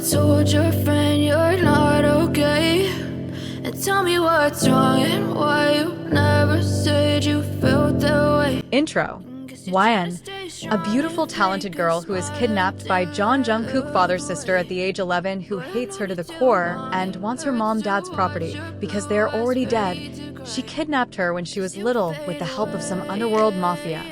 told your friend you're not okay? And tell me what's wrong and why you never said you felt that way. Intro. YN, a beautiful, talented girl who is kidnapped by Jungkook's father's sister at the age 11, who hates her to the core and wants her dad's property because they are already dead. She kidnapped her when she was little with the help of some underworld mafia.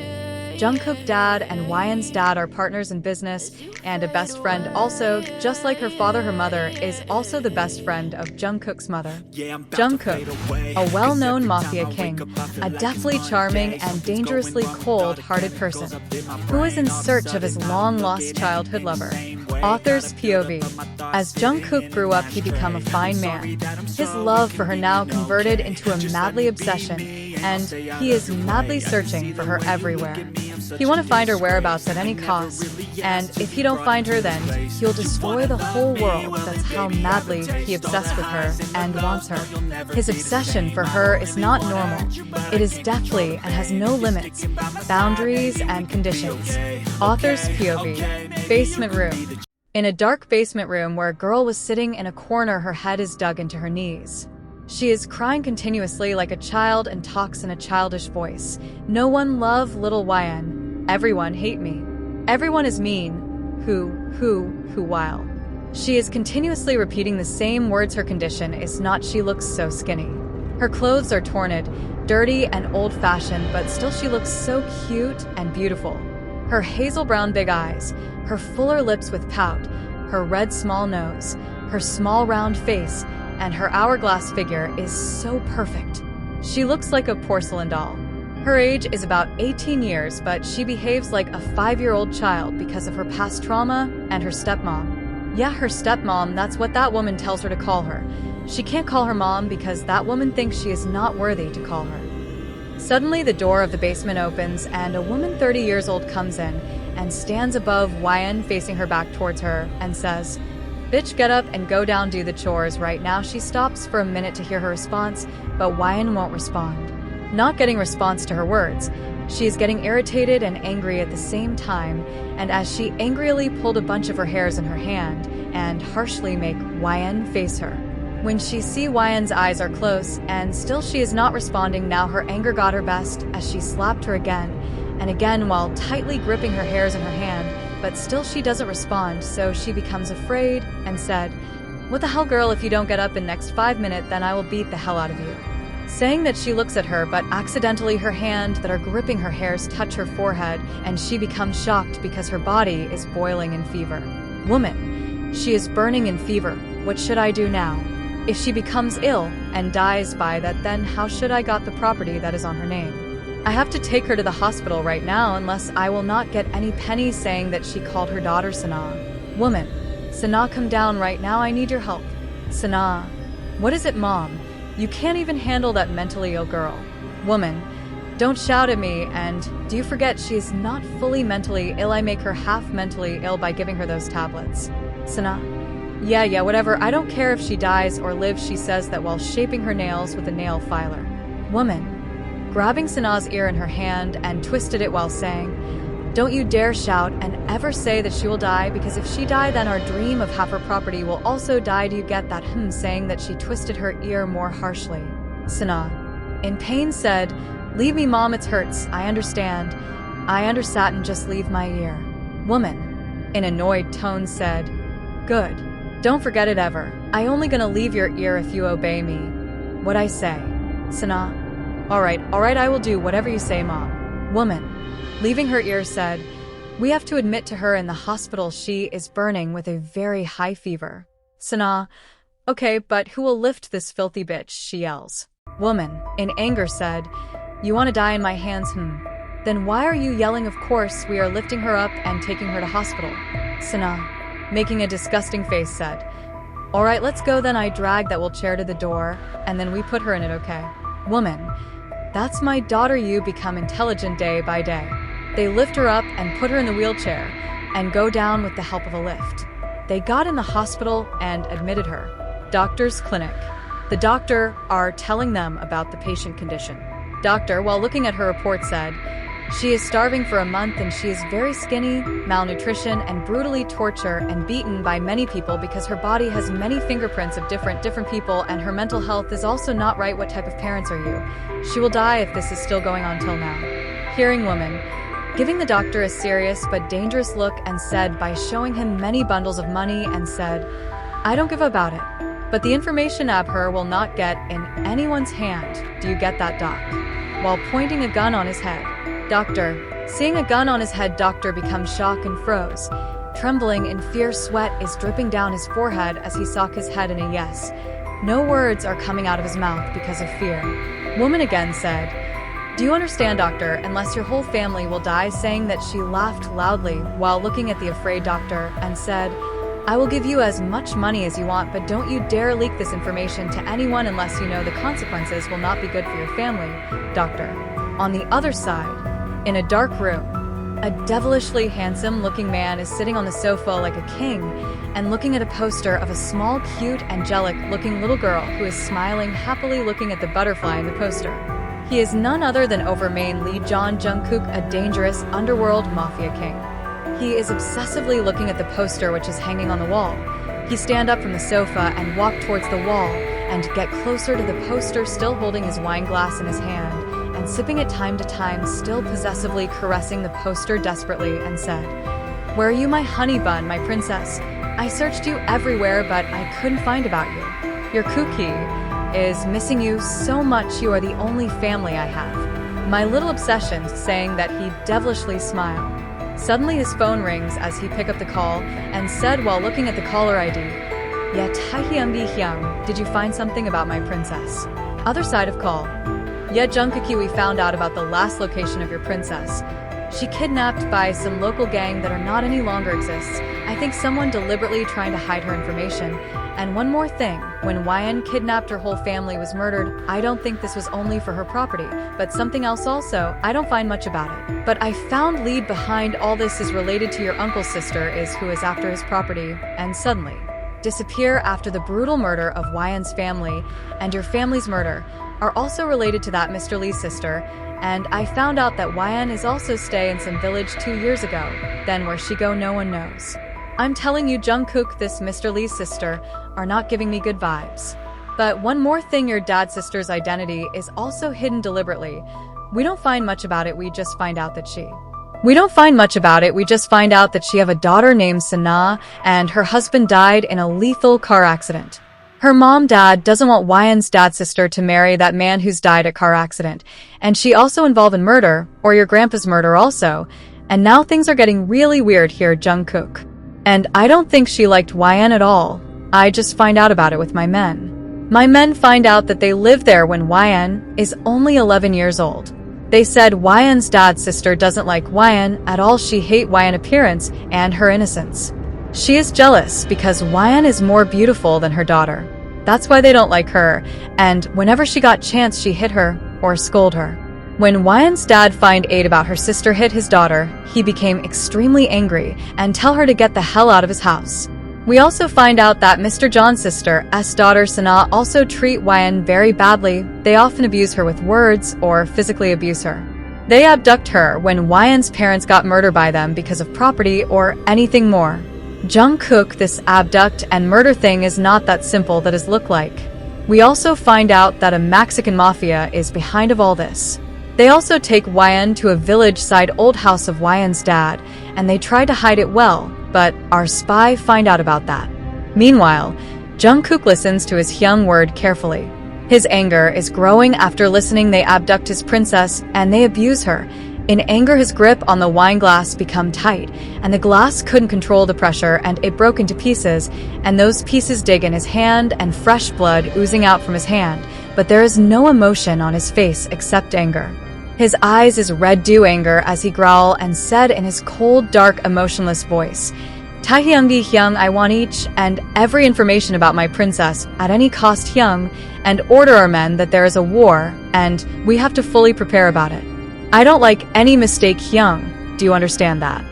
Jungkook's dad and YN's dad are partners in business and a best friend also, just like her father. Her mother is also the best friend of Jungkook's mother. Jungkook, a well-known mafia king, a deathly charming and dangerously cold-hearted person who is in search of his long-lost childhood lover. Author's POV. As Jungkook grew up, he became a fine man. His love for her now converted into a madly obsession, and he is madly searching for her everywhere. He wants to find her whereabouts at any cost, and if he don't find her, then he'll destroy the whole world. That's how madly he obsessed with her and wants her. His obsession for her is not normal. It is deathly and has no limits, boundaries, and conditions. Author's POV. Basement room. In a dark basement room where a girl was sitting in a corner, her head is dug into her knees. She is crying continuously like a child and talks in a childish voice. No one love little YN. Everyone hate me. Everyone is mean. Who while. She is continuously repeating the same words. Her condition is not she looks so skinny. Her clothes are torn, dirty and old-fashioned, but still she looks so cute and beautiful. Her hazel brown big eyes, her fuller lips with pout, her red small nose, her small round face, and her hourglass figure is so perfect. She looks like a porcelain doll. Her age is about 18 years, but she behaves like a 5-year-old child because of her past trauma and her stepmom. Yeah, her stepmom, that's what that woman tells her to call her. She can't call her mom because that woman thinks she is not worthy to call her. Suddenly, the door of the basement opens and a woman 30 years old comes in and stands above YN facing her back towards her and says, "Bitch, get up and go down, do the chores right now." She stops for a minute to hear her response, but YN won't respond. Not getting response to her words, she is getting irritated and angry at the same time, and as she angrily pulled a bunch of her hairs in her hand and harshly make YN face her. When she see YN's eyes are close and still she is not responding, now her anger got her best as she slapped her again and again while tightly gripping her hairs in her hand, but still she doesn't respond, so she becomes afraid and said, "What the hell, girl, if you don't get up in next 5 minutes, then I will beat the hell out of you." Saying that, she looks at her, but accidentally her hand that are gripping her hairs touch her forehead, and she becomes shocked because her body is boiling in fever. Woman, she is burning in fever. What should I do now? If she becomes ill and dies by that, then how should I got the property that is on her name? I have to take her to the hospital right now, unless I will not get any pennies. Saying that, she called her daughter Sana. "Woman, Sana, come down right now, I need your help." Sana, "What is it, mom? You can't even handle that mentally ill girl." Woman, "Don't shout at me, and do you forget she is not fully mentally ill? I make her half mentally ill by giving her those tablets." Sana, yeah, whatever, I don't care if she dies or lives." She says that while shaping her nails with a nail filer. Woman, grabbing Sana's ear in her hand and twisted it while saying, "Don't you dare shout and ever say that she will die, because if she die, then our dream of half her property will also die. Do you get that?" Saying that, she twisted her ear more harshly. Sana, in pain, said, "Leave me, mom, it hurts. I understand. And just leave my ear." Woman, in annoyed tone, said, "Good. Don't forget it ever. I only gonna leave your ear if you obey me. What I say." Sana, All right, I will do whatever you say, mom." Woman, leaving her ear, said, "We have to admit to her in the hospital. She is burning with a very high fever." Sana, "Okay, but who will lift this filthy bitch?" she yells. Woman, in anger, said, "You want to die in my hands? Then why are you yelling? Of course, we are lifting her up and taking her to hospital." Sana, making a disgusting face, said, "All right, let's go then." I drag that wheelchair to the door, and then we put her in it, okay? Woman, "That's my daughter. You become intelligent day by day." They lift her up and put her in the wheelchair and go down with the help of a lift. They got in the hospital and admitted her. Doctor's clinic. The doctor are telling them about the patient condition. Doctor, while looking at her report, said, She is starving for a month and she is very skinny, malnutrition, and brutally tortured and beaten by many people because her body has many fingerprints of different people, and her mental health is also not right. What type of parents are you? She will die if this is still going on till now. Hearing woman, giving the doctor a serious but dangerous look and said by showing him many bundles of money and said, I don't give about it, but the information ab her will not get in anyone's hand. Do you get that, doc? While pointing a gun on his head. Doctor, seeing a gun on his head, doctor becomes shocked and froze. Trembling in fear, sweat is dripping down his forehead as he sock his head in a yes. No words are coming out of his mouth because of fear. Woman again said, do you understand, doctor, unless your whole family will die, saying that she laughed loudly while looking at the afraid doctor and said, I will give you as much money as you want, but don't you dare leak this information to anyone unless you know the consequences will not be good for your family, doctor. On the other side, in a dark room, a devilishly handsome-looking man is sitting on the sofa like a king and looking at a poster of a small, cute, angelic-looking little girl who is smiling happily looking at the butterfly in the poster. He is none other than main lead Jungkook, a dangerous underworld mafia king. He is obsessively looking at the poster which is hanging on the wall. He stand up from the sofa and walk towards the wall and get closer to the poster, still holding his wine glass in his hand and sipping it time to time, still possessively caressing the poster desperately, and said, Where are you, my honey bun, my princess? I searched you everywhere, but I couldn't find about you. Your cookie is missing you so much. You are the only family I have. My little obsession, saying that he devilishly smiled. Suddenly his phone rings as he picked up the call and said while looking at the caller ID, Yeah, Taehyungi Hyung, did you find something about my princess? Other side of call. Yeah, Jungkook, we found out about the last location of your princess. She kidnapped by some local gang that are not any longer exists. I think someone deliberately trying to hide her information. And one more thing, when YN kidnapped her whole family was murdered, I don't think this was only for her property, but something else also. I don't find much about it. But I found lead behind all this is related to your uncle's sister is who is after his property, and suddenly disappear after the brutal murder of YN's family, and your family's murder are also related to that Mr. Lee's sister, and I found out that YN is also stay in some village 2 years ago. Then where she go, no one knows. I'm telling you, Jungkook, this Mr. Lee's sister are not giving me good vibes. But one more thing, your dad's sister's identity is also hidden deliberately. We don't find much about it, we just find out that she have a daughter named Sana, and her husband died in a lethal car accident. Her dad doesn't want YN's dad's sister to marry that man who's died at car accident, and she also involved in murder, or your grandpa's murder also, and now things are getting really weird here, Jungkook. And I don't think she liked YN at all. I just find out about it with my men. My men find out that they lived there when YN is only 11 years old. They said YN's dad's sister doesn't like YN at all, she hate YN appearance and her innocence. She is jealous because YN is more beautiful than her daughter. That's why they don't like her, and whenever she got chance she hit her or scold her. When YN's dad find out about her sister hit his daughter, he became extremely angry and tell her to get the hell out of his house. We also find out that Mr. John's sister's daughter Sana also treat YN very badly. They often abuse her with words or physically abuse her. They abduct her when YN's parents got murdered by them because of property or anything more. Jungkook, this abduct and murder thing is not that simple that is look like. We also find out that a Mexican mafia is behind of all this. They also take YN to a village-side old house of YN's dad, and they try to hide it well, but our spy find out about that. Meanwhile, Jungkook listens to his Hyung word carefully. His anger is growing after listening they abduct his princess and they abuse her. In anger, his grip on the wine glass become tight, and the glass couldn't control the pressure and it broke into pieces, and those pieces dig in his hand and fresh blood oozing out from his hand, but there is no emotion on his face except anger. His eyes is red due anger as he growl and said in his cold, dark, emotionless voice, Taehyungi Hyung, I want each and every information about my princess at any cost, Hyung, and order our men that there is a war, and we have to fully prepare about it. I don't like any mistake, Hyung. Do you understand that?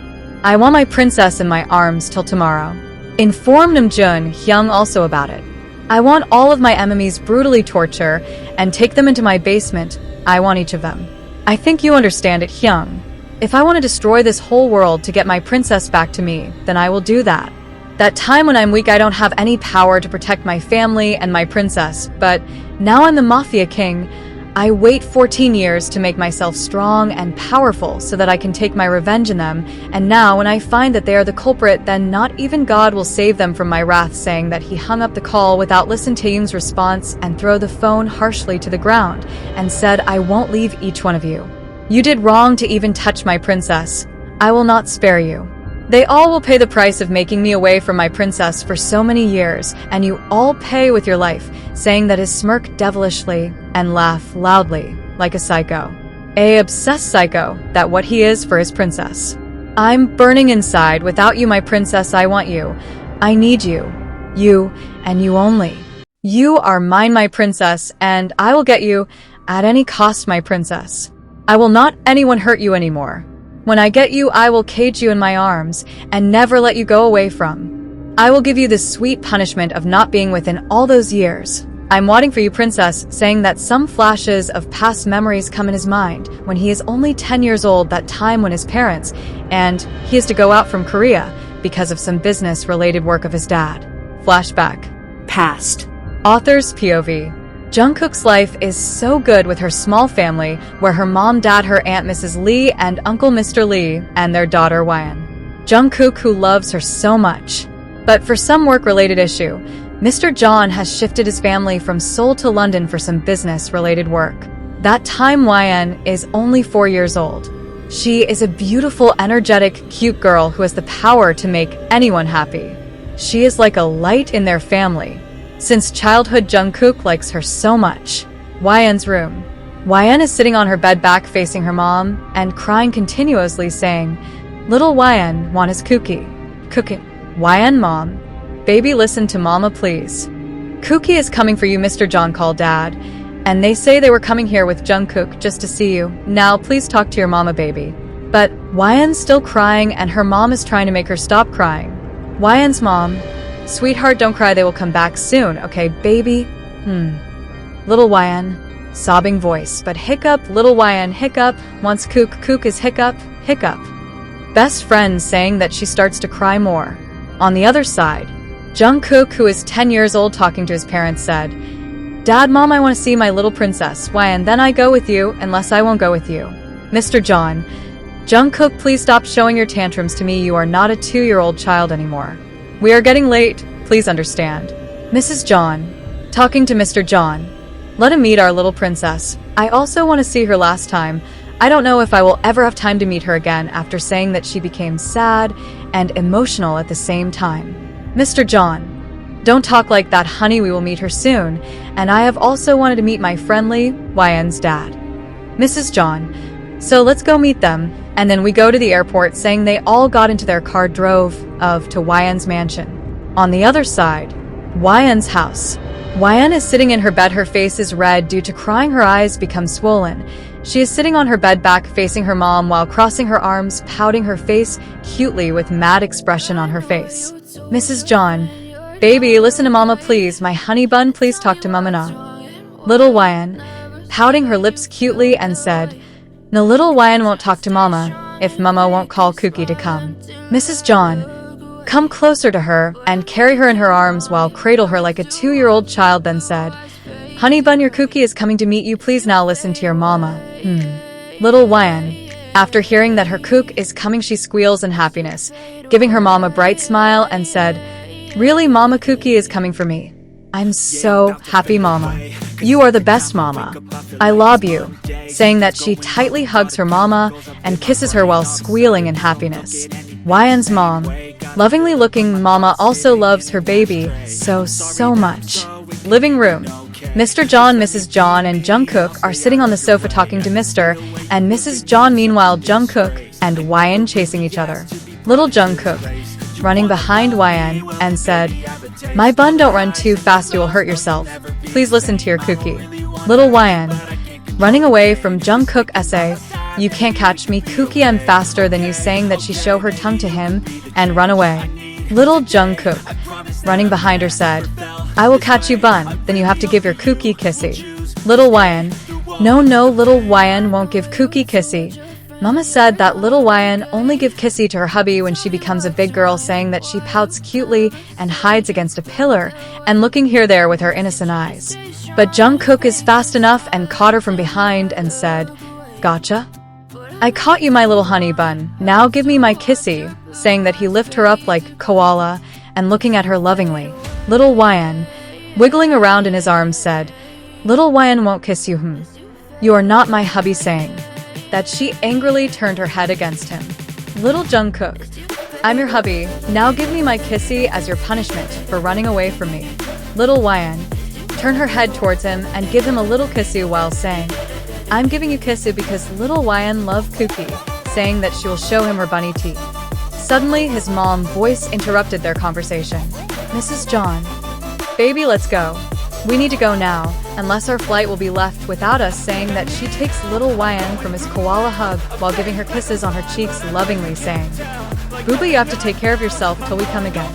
I want my princess in my arms till tomorrow. Inform Namjoon Hyung also about it. I want all of my enemies brutally torture and take them into my basement. I want each of them. I think you understand it, Hyung. If I want to destroy this whole world to get my princess back to me, then I will do that. That time when I'm weak, I don't have any power to protect my family and my princess, but now I'm the Mafia king. I wait 14 years to make myself strong and powerful so that I can take my revenge on them, and now when I find that they are the culprit, then not even God will save them from my wrath, saying that he hung up the call without listening to Yoon's response and throw the phone harshly to the ground and said, I won't leave each one of you. You did wrong to even touch my princess. I will not spare you. They all will pay the price of making me away from my princess for so many years, and you all pay with your life, saying that his smirk devilishly and laugh loudly like a psycho. A obsessed psycho, that what he is for his princess. I'm burning inside. Without you, my princess, I want you. I need you. You, and you only. You are mine, my princess, and I will get you at any cost, my princess. I will not anyone hurt you anymore. When I get you, I will cage you in my arms and never let you go away from. I will give you the sweet punishment of not being within all those years. I'm waiting for you, princess, saying that some flashes of past memories come in his mind when he is only 10 years old, that time when his parents, and he is to go out from Korea because of some business-related work of his dad. Flashback. Past. Author's POV. Jungkook's life is so good with her small family, where her mom, dad, her aunt Mrs. Lee, and uncle Mr. Lee, and their daughter Wyan. Jungkook, who loves her so much. But for some work-related issue, Mr. John has shifted his family from Seoul to London for some business-related work. That time Wyan is only 4 years old. She is a beautiful, energetic, cute girl who has the power to make anyone happy. She is like a light in their family. Since childhood, Jungkook likes her so much. Wyan's room. Wyan is sitting on her bed back facing her mom and crying continuously, saying, Little Wyan want his cookie. Cooking. Wyan, mom. Baby, listen to mama, please. Cookie is coming for you, Mr. John called dad. And they say they were coming here with Jungkook just to see you. Now, please talk to your mama, baby. But Wyan's still crying and her mom is trying to make her stop crying. Wyan's mom. Sweetheart, don't cry, they will come back soon, okay, baby? Little Wyan, sobbing voice, but hiccup, little Wyan, hiccup, once Kook is hiccup, hiccup. Best friend saying that she starts to cry more. On the other side, Jungkook, who is 10 years old, talking to his parents, said, Dad, Mom, I want to see my little princess, Wyan, then I go with you, unless I won't go with you. Mr. John, Jungkook, please stop showing your tantrums to me, you are not a 2-year-old child anymore. We are getting late, please understand. Mrs. John, talking to Mr. John, let him meet our little princess. I also want to see her last time. I don't know if I will ever have time to meet her again, after saying that she became sad and emotional at the same time. Mr. John, don't talk like that, honey, we will meet her soon, and I have also wanted to meet my friendly, Wyan's dad. Mrs. John, so let's go meet them. And then we go to the airport, saying they all got into their car, drove to Wyan's mansion. On the other side, Wyan's house. Wyan is sitting in her bed, her face is red due to crying, her eyes become swollen. She is sitting on her bed back facing her mom while crossing her arms, pouting her face cutely with mad expression on her face. Mrs. John, baby, listen to mama, please, my honey bun, please talk to mama now. Little Wyan, pouting her lips cutely and said, No, little Wyan won't talk to mama if mama won't call Cookie to come. Mrs. John, come closer to her and carry her in her arms while cradle her like a 2-year-old child, then said, Honey bun, your Cookie is coming to meet you, please now listen to your mama. Little Wyan, after hearing that her Kook is coming, she squeals in happiness, giving her mom a bright smile and said, Really, mama, Cookie is coming for me. I'm so happy, mama. You are the best, mama. I love you. Saying that she tightly hugs her mama and kisses her while squealing in happiness. Wyan's mom, lovingly looking mama, also loves her baby so much. Living room. Mr. John, Mrs. John, and Jungkook are sitting on the sofa talking to Mr. and Mrs. John. Meanwhile, Jungkook and Wyan chasing each other. Little Jungkook, running behind Wyan and said, My bun, don't run too fast, you will hurt yourself. Please listen to your Cookie. Little Wyan, running away from Jungkook, essay, You can't catch me, Cookie, I'm faster than you, saying that she show her tongue to him and run away. Little Jungkook, running behind her, said, I will catch you, bun, then you have to give your Cookie kissy. Little Wyan, No, little Wyan won't give Cookie kissy. Mama said that little Wyan only give kissy to her hubby when she becomes a big girl, saying that she pouts cutely and hides against a pillar and looking here there with her innocent eyes. But Jungkook is fast enough and caught her from behind and said, "Gotcha? I caught you, my little honey bun. Now give me my kissy," saying that he lift her up like koala and looking at her lovingly. Little Wyan, wiggling around in his arms, said, "Little Wyan won't kiss you, You are not my hubby," saying that she angrily turned her head against him. Little Jungkook, "I'm your hubby. Now give me my kissy as your punishment for running away from me." Little Wyan, turn her head towards him and give him a little kissy while saying, "I'm giving you kissy because little Wyan love cookie," saying that she will show him her bunny teeth. Suddenly, his mom's voice interrupted their conversation. "Mrs. John, baby, let's go. We need to go now, unless our flight will be left without us," saying that she takes little Wyan from his koala hug while giving her kisses on her cheeks lovingly, saying, "Booba, you have to take care of yourself till we come again."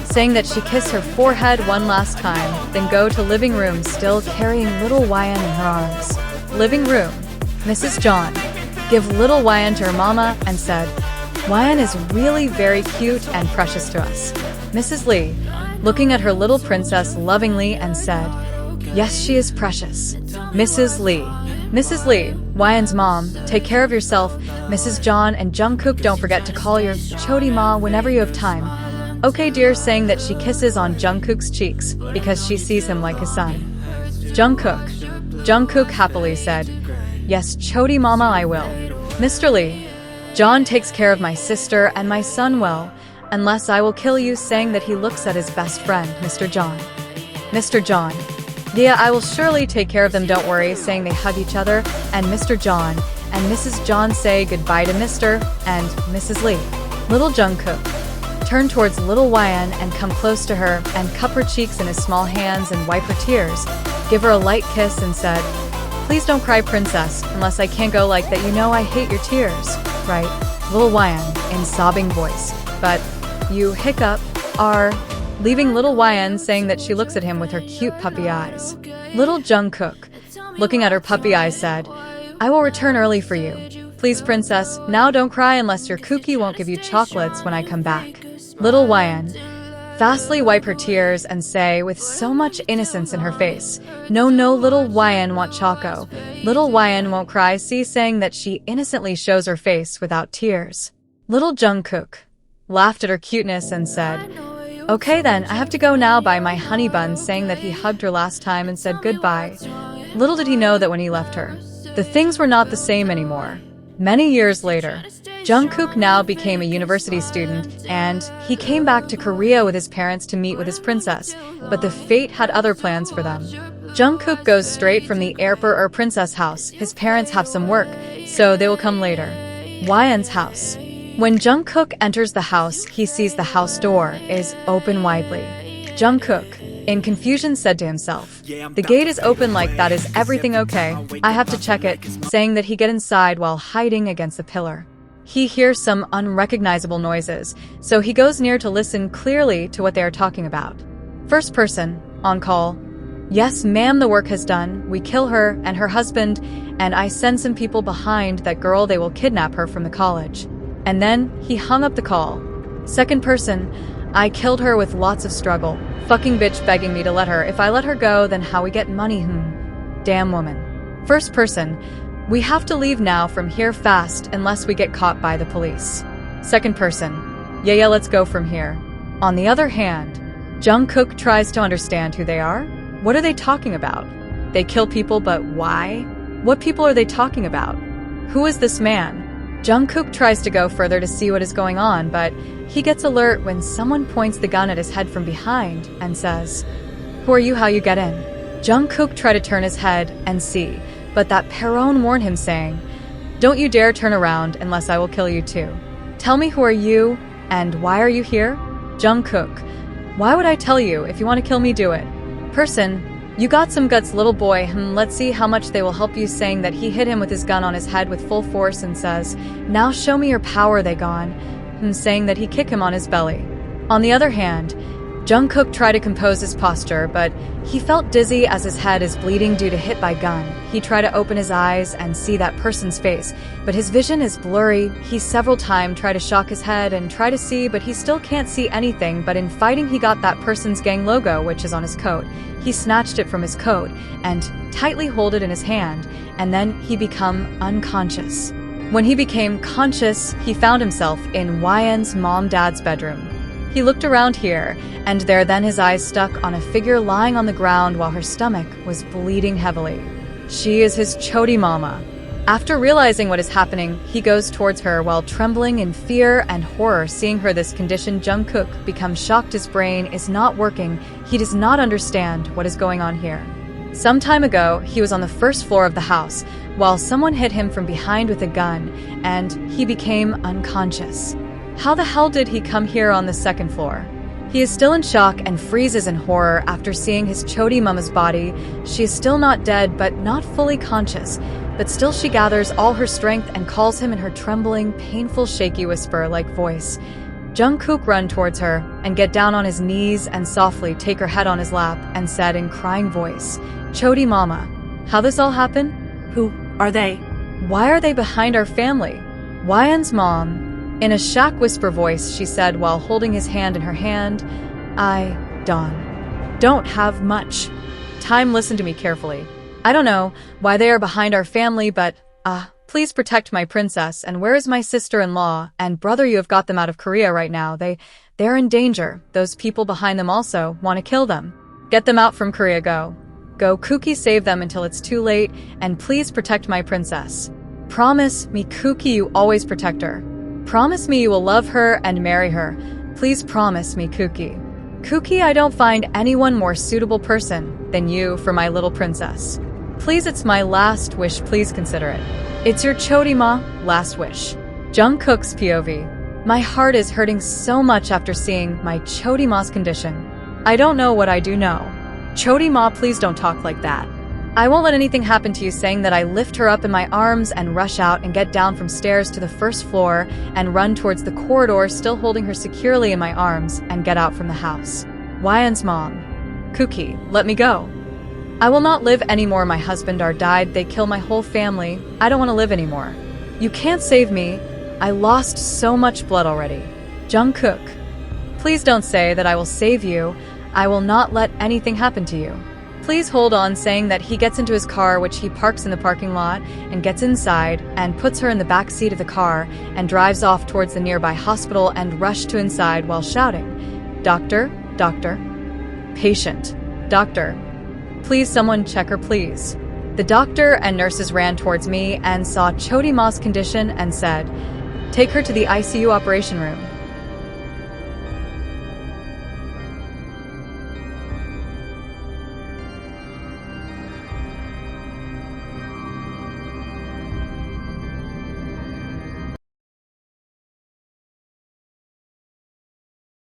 Saying that she kissed her forehead one last time, then go to living room still carrying little Wyan in her arms. Living room. Mrs. John, give little Wyan to her mama and said, "Wyan is really very cute and precious to us." Mrs. Lee, looking at her little princess lovingly and said, "Yes, she is precious." Mrs. Lee, Wyan's mom, take care of yourself. Mrs. John and Jungkook, don't forget to call your chody ma whenever you have time. Okay, dear, saying that she kisses on Jungkook's cheeks because she sees him like his son. Jungkook happily said, "Yes, chody mama, I will." Mr. Lee, John takes care of my sister and my son well, unless I will kill you, saying that he looks at his best friend, Mr. John. Mr. John, yeah, I will surely take care of them, don't worry, saying they hug each other, and Mr. John and Mrs. John say goodbye to Mr. and Mrs. Lee. Little Jungkook, turn towards little Wyan and come close to her and cup her cheeks in his small hands and wipe her tears, give her a light kiss and said, "Please don't cry, princess, unless I can't go like that. You know I hate your tears, right?" Little Wyan, in sobbing voice, "But you hiccup are," leaving little Wyan, saying that she looks at him with her cute puppy eyes. Little Jungkook, looking at her puppy eyes, said, "I will return early for you. Please, princess, now don't cry unless your cookie won't give you chocolates when I come back." Little Wyan, fastly wipe her tears and say with so much innocence in her face, "No, little Wyan want choco. Little Wyan won't cry," saying that she innocently shows her face without tears. Little Jungkook laughed at her cuteness and said, "Okay then, I have to go now, bye my honey bun," saying that he hugged her last time and said goodbye. Little did he know that when he left her, the things were not the same anymore. Many years later, Jungkook now became a university student, and he came back to Korea with his parents to meet with his princess, but the fate had other plans for them. Jungkook goes straight from the airport or princess house. His parents have some work, so they will come later. Wyan's house. When Jungkook enters the house, he sees the house door is open widely. Jungkook, in confusion, said to himself, "The gate is open, like that, is everything okay? I have to check it," saying that he get inside while hiding against a pillar. He hears some unrecognizable noises, so he goes near to listen clearly to what they are talking about. First person, on call. "Yes, ma'am, the work has done. We kill her and her husband, and I send some people behind that girl. They will kidnap her from the college." And then he hung up the call. Second person, "I killed her with lots of struggle. Fucking bitch begging me to let her. If I let her go, then how we get money, Damn woman." First person, "We have to leave now from here fast unless we get caught by the police." Second person, yeah, let's go from here." On the other hand, Jungkook tries to understand who they are. What are they talking about? They kill people, but why? What people are they talking about? Who is this man? Jungkook tries to go further to see what is going on, but he gets alert when someone points the gun at his head from behind and says, "Who are you? How you get in?" Jungkook tries to turn his head and see, but that Perron warned him, saying, "Don't you dare turn around unless I will kill you too. Tell me, who are you and why are you here?" Jungkook, "Why would I tell you? If you want to kill me, do it." Person, "You got some guts, little boy. Let's see how much they will help you," saying that he hit him with his gun on his head with full force and says, "Now show me your power, they gone," saying that he kick him on his belly. On the other hand, Jungkook tried to compose his posture, but he felt dizzy as his head is bleeding due to hit by gun. He tried to open his eyes and see that person's face, but his vision is blurry. He several times tried to shock his head and try to see, but he still can't see anything. But in fighting, he got that person's gang logo, which is on his coat. He snatched it from his coat and tightly hold it in his hand, and then he become unconscious. When he became conscious, he found himself in YN's mom-dad's bedroom. He looked around here, and there then his eyes stuck on a figure lying on the ground while her stomach was bleeding heavily. She is his chody mama. After realizing what is happening, he goes towards her while trembling in fear and horror. Seeing her this condition, Jungkook becomes shocked. His brain is not working. He does not understand what is going on here. Some time ago, he was on the first floor of the house while someone hit him from behind with a gun, and he became unconscious. How the hell did he come here on the second floor? He is still in shock and freezes in horror after seeing his chody mama's body. She is still not dead, but not fully conscious. But still she gathers all her strength and calls him in her trembling, painful, shaky whisper-like voice. Jungkook run towards her and get down on his knees and softly take her head on his lap and said in crying voice, "Chody mama, how this all happen? Who are they? Why are they behind our family?" YN's mom, in a shock whisper voice, she said while holding his hand in her hand, "I don't have much time. Listen to me carefully. I don't know why they are behind our family, but, please protect my princess. And where is my sister-in-law and brother? You have got them out of Korea right now. They're in danger. Those people behind them also want to kill them. Get them out from Korea. Go, Kookie, save them until it's too late, and please protect my princess. Promise me, Kookie, you always protect her. Promise me you will love her and marry her. Please promise me, Kookie. Kookie, I don't find anyone more suitable person than you for my little princess. Please, it's my last wish. Please consider it. It's your chody ma last wish." Jungkook's POV. My heart is hurting so much after seeing my chody ma's condition. I don't know what I do know. Chody ma, please don't talk like that. I won't let anything happen to you. Saying that, I lift her up in my arms and rush out and get down from stairs to the first floor and run towards the corridor, still holding her securely in my arms, and get out from the house. YN's mom. "Kookie, let me go. I will not live anymore. My husband are died. They kill my whole family. I don't want to live anymore. You can't save me. I lost so much blood already." Jungkook. Please don't say that I will save you. I will not let anything happen to you. Please hold on. Saying that, he gets into his car, which he parks in the parking lot, and gets inside and puts her in the back seat of the car and drives off towards the nearby hospital and rushed to inside while shouting, "Doctor, doctor, patient, doctor. Please someone check her, please." The doctor and nurses ran towards me and saw chody ma's condition and said, "Take her to the ICU operation room."